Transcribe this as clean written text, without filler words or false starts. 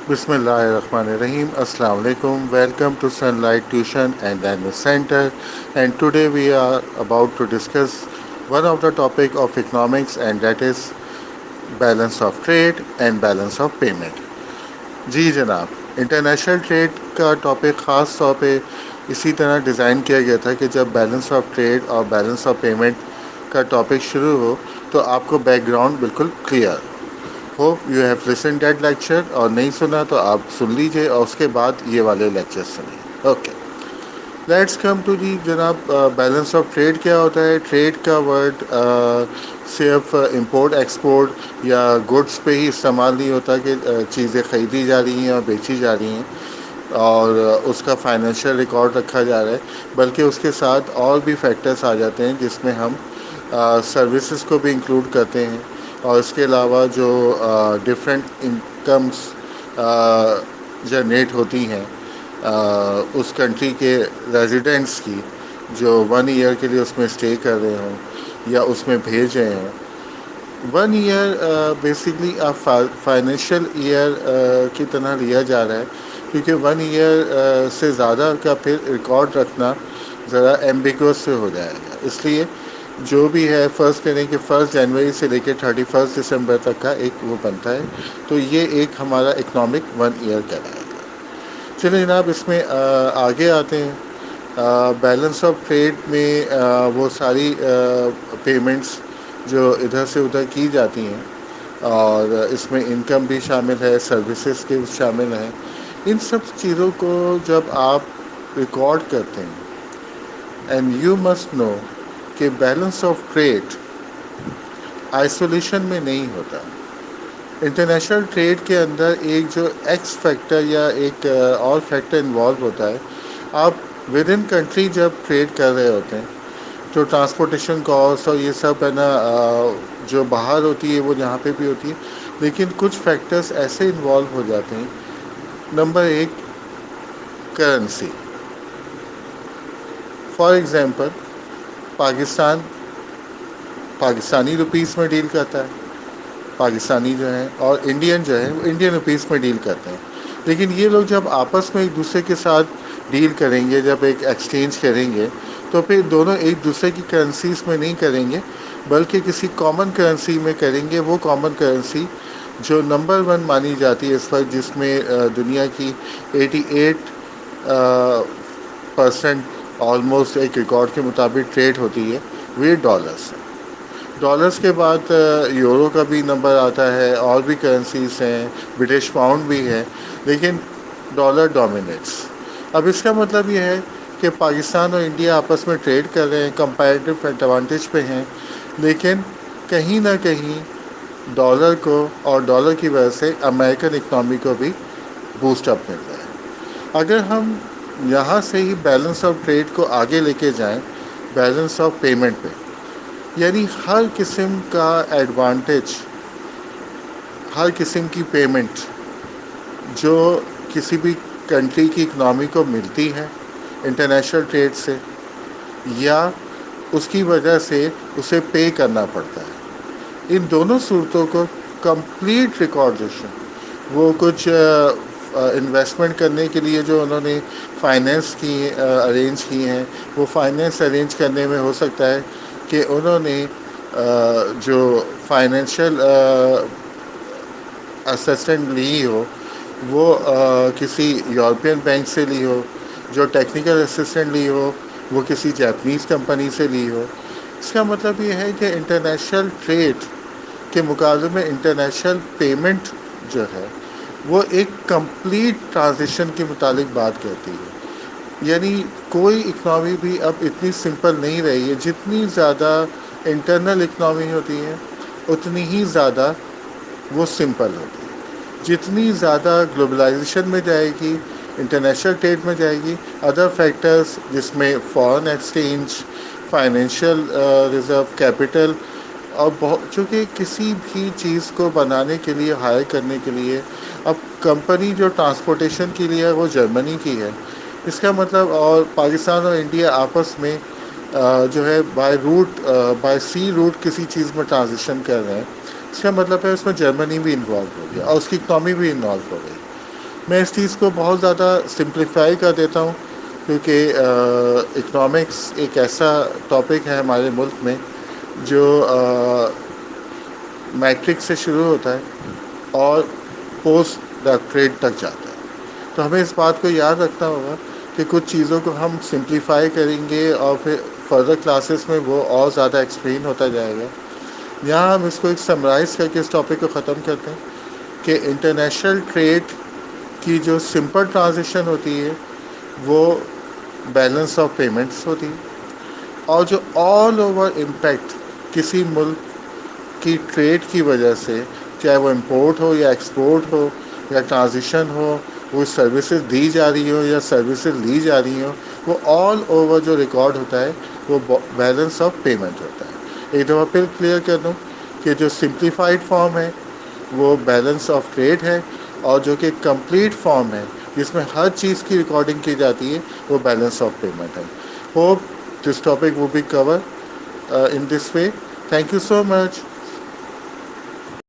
بسم اللہ الرحمن الرحیم. السلام علیکم. Welcome to Sun Light tuition and language centre. And today we are about to discuss one of the topic of economics and that is balance of trade and balance of payment. جی جناب, international trade کا topic خاص طور پہ اسی طرح design کیا گیا تھا کہ جب بیلنس آف ٹریڈ اور بیلنس آف پیمنٹ کا ٹاپک شروع ہو تو آپ کو بیک گراؤنڈ بالکل clear. Hope you have listen that lecture, اور نہیں سنا تو آپ سن لیجئے اور اس کے بعد یہ والے لیکچر سنیں. اوکے, لیٹس کم ٹو جی جناب. بیلنس آف ٹریڈ کیا ہوتا ہے؟ ٹریڈ کا ورڈ صرف امپورٹ ایکسپورٹ یا گڈس پہ ہی استعمال نہیں ہوتا کہ چیزیں خریدی جا رہی ہیں اور بیچی جا رہی ہیں اور اس کا فائنینشیل ریکارڈ رکھا جا رہا ہے, بلکہ اس کے ساتھ اور بھی فیکٹرز آ جاتے ہیں جس میں ہم سروسز کو بھی انکلوڈ کرتے ہیں, اور اس کے علاوہ جو ڈفرینٹ انکمس جنریٹ ہوتی ہیں اس کنٹری کے ریزیڈنٹس کی, جو 1 ایئر کے لیے اس میں اسٹے کر رہے ہوں یا اس میں بھیج رہے ہوں. 1 ایئر بیسکلی فائنینشیل ایئر کی طرح لیا جا رہا ہے, کیونکہ 1 ایئر سے زیادہ کا پھر ریکارڈ رکھنا ذرا ایمبیگوس سے ہو جائے گا. اس لیے جو بھی ہے فرض کریں کہ 1 جنوری سے لے کے 31 دسمبر تک کا ایک وہ بنتا ہے, تو یہ ایک ہمارا اکنامک 1 ایئر کہلائے گا. چلیں جناب, اس میں آگے آتے ہیں. بیلنس آف ٹریڈ میں وہ ساری پیمنٹس جو ادھر سے ادھر کی جاتی ہیں, اور اس میں انکم بھی شامل ہے, سروسز کے شامل ہیں. ان سب چیزوں کو جب آپ ریکارڈ کرتے ہیں, اینڈ یو مسٹ نو کہ بیلنس آف ٹریڈ آئسولیشن میں نہیں ہوتا. انٹرنیشنل ٹریڈ کے اندر ایک جو ایکس فیکٹر یا ایک اور فیکٹر انوالو ہوتا ہے. آپ ود ان کنٹری جب ٹریڈ کر رہے ہوتے ہیں تو ٹرانسپورٹیشن کاسٹ اور یہ سب ہے نا جو باہر ہوتی ہے وہ یہاں پہ بھی ہوتی ہے, لیکن کچھ فیکٹرز ایسے انوالو ہو جاتے ہیں. Number 1, currency. For example, Pakistan Pakistani rupees میں ڈیل کرتا ہے, پاکستانی جو ہیں, اور انڈین جو ہیں وہ انڈین روپیز میں ڈیل کرتے ہیں. لیکن یہ لوگ جب آپس میں ایک دوسرے کے ساتھ ڈیل کریں گے, جب ایک ایکسچینج کریں گے, تو پھر دونوں ایک دوسرے کی کرنسیز میں نہیں کریں گے بلکہ کسی کامن کرنسی میں کریں گے. وہ کامن کرنسی جو نمبر 1 مانی جاتی ہے اس وقت, جس میں دنیا کی 88% آلموسٹ ایک ریکارڈ کے مطابق ٹریڈ ہوتی ہے, وہ ڈالرس ہے. ڈالرس کے بعد یورو کا بھی نمبر آتا ہے, اور بھی کرنسیز ہیں, برٹش پاؤنڈ بھی ہے, لیکن ڈالر ڈومینیٹس. اب اس کا مطلب یہ ہے کہ پاکستان اور انڈیا آپس میں ٹریڈ کر رہے ہیں, کمپیریٹیو ایڈوانٹیج پہ ہیں, لیکن کہیں نہ کہیں ڈالر کو اور ڈالر کی وجہ سے امریکن اکنامی کو بھی بوسٹ اپ مل رہا ہے. اگر ہم یہاں سے ہی بیلنس آف ٹریڈ کو آگے لے کے جائیں بیلنس آف پیمنٹ پہ, یعنی ہر قسم کا ایڈوانٹیج, ہر قسم کی پیمنٹ جو کسی بھی کنٹری کی اکنامی کو ملتی ہے انٹرنیشنل ٹریڈ سے, یا اس کی وجہ سے اسے پے کرنا پڑتا ہے, ان دونوں صورتوں کو کمپلیٹ ریکارڈیشن, وہ کچھ انویسٹمنٹ کرنے کے لیے جو انہوں نے فائنینس کی ارینج کی ہیں, وہ فائنینس ارینج کرنے میں ہو سکتا ہے کہ انہوں نے جو فائنینشیل اسسٹنٹ لی ہو وہ کسی یورپین بینک سے لی ہو, جو ٹیکنیکل اسسٹنٹ لی ہو وہ کسی جاپنیز کمپنی سے لی ہو. اس کا مطلب یہ ہے کہ انٹرنیشنل ٹریڈ کے مقابلے میں انٹرنیشنل پیمنٹ جو ہے وہ ایک کمپلیٹ ٹرانزیکشن کے متعلق بات کرتی ہے. یعنی کوئی اکنامی بھی اب اتنی سمپل نہیں رہی ہے. جتنی زیادہ انٹرنل اکنامی ہوتی ہے اتنی ہی زیادہ وہ سمپل ہوتی ہے. جتنی زیادہ گلوبلائزیشن میں جائے گی, انٹرنیشنل ٹریڈ میں جائے گی, ادر فیکٹرز جس میں foreign exchange, financial reserve, capital, اور چونکہ کسی بھی چیز کو بنانے کے لیے, ہائر کرنے کے لیے, اب کمپنی جو ٹرانسپورٹیشن کے لیے ہے وہ جرمنی کی ہے. اس کا مطلب, اور پاکستان اور انڈیا آپس میں جو ہے بائی سی روٹ کسی چیز میں ٹرانزیکشن کر رہے ہیں, اس کا مطلب ہے اس میں جرمنی بھی انوالو ہو گیا اور اس کی اکنامی بھی انوالو ہو گئی. میں اس چیز کو بہت زیادہ سمپلیفائی کر دیتا ہوں کیونکہ اکنامکس ایک ایسا ٹاپک ہے ہمارے ملک میں جو میٹرک سے شروع ہوتا ہے اور پوسٹ ڈاکٹریٹ تک جاتا ہے. تو ہمیں اس بات کو یاد رکھنا ہوگا کہ کچھ چیزوں کو ہم سمپلیفائی کریں گے اور پھر فردر کلاسز میں وہ اور زیادہ ایکسپلین ہوتا جائے گا. یہاں ہم اس کو ایک سمرائز کر کے اس ٹاپک کو ختم کرتے ہیں کہ انٹرنیشنل ٹریڈ کی جو سمپل ٹرانزیکشن ہوتی ہے وہ بیلنس آف پیمنٹس ہوتی ہے، اور جو آل اوور امپیکٹ کسی ملک کی ٹریڈ کی وجہ سے، چاہے وہ امپورٹ ہو یا ایکسپورٹ ہو یا ٹرانزیشن ہو، وہ سروسز دی جا رہی ہو یا سروسز لی جا رہی ہوں، وہ آل اوور جو ریکارڈ ہوتا ہے وہ بیلنس آف پیمنٹ ہوتا ہے. ایک دفعہ پھر کلیئر کر دوں کہ جو سمپلیفائڈ فارم ہے وہ بیلنس آف ٹریڈ ہے، اور جو کہ کمپلیٹ فارم ہے جس میں ہر چیز کی ریکارڈنگ کی جاتی ہے وہ بیلنس آف پیمنٹ ہے. Hope this topic will be covered in this way. Thank you so much.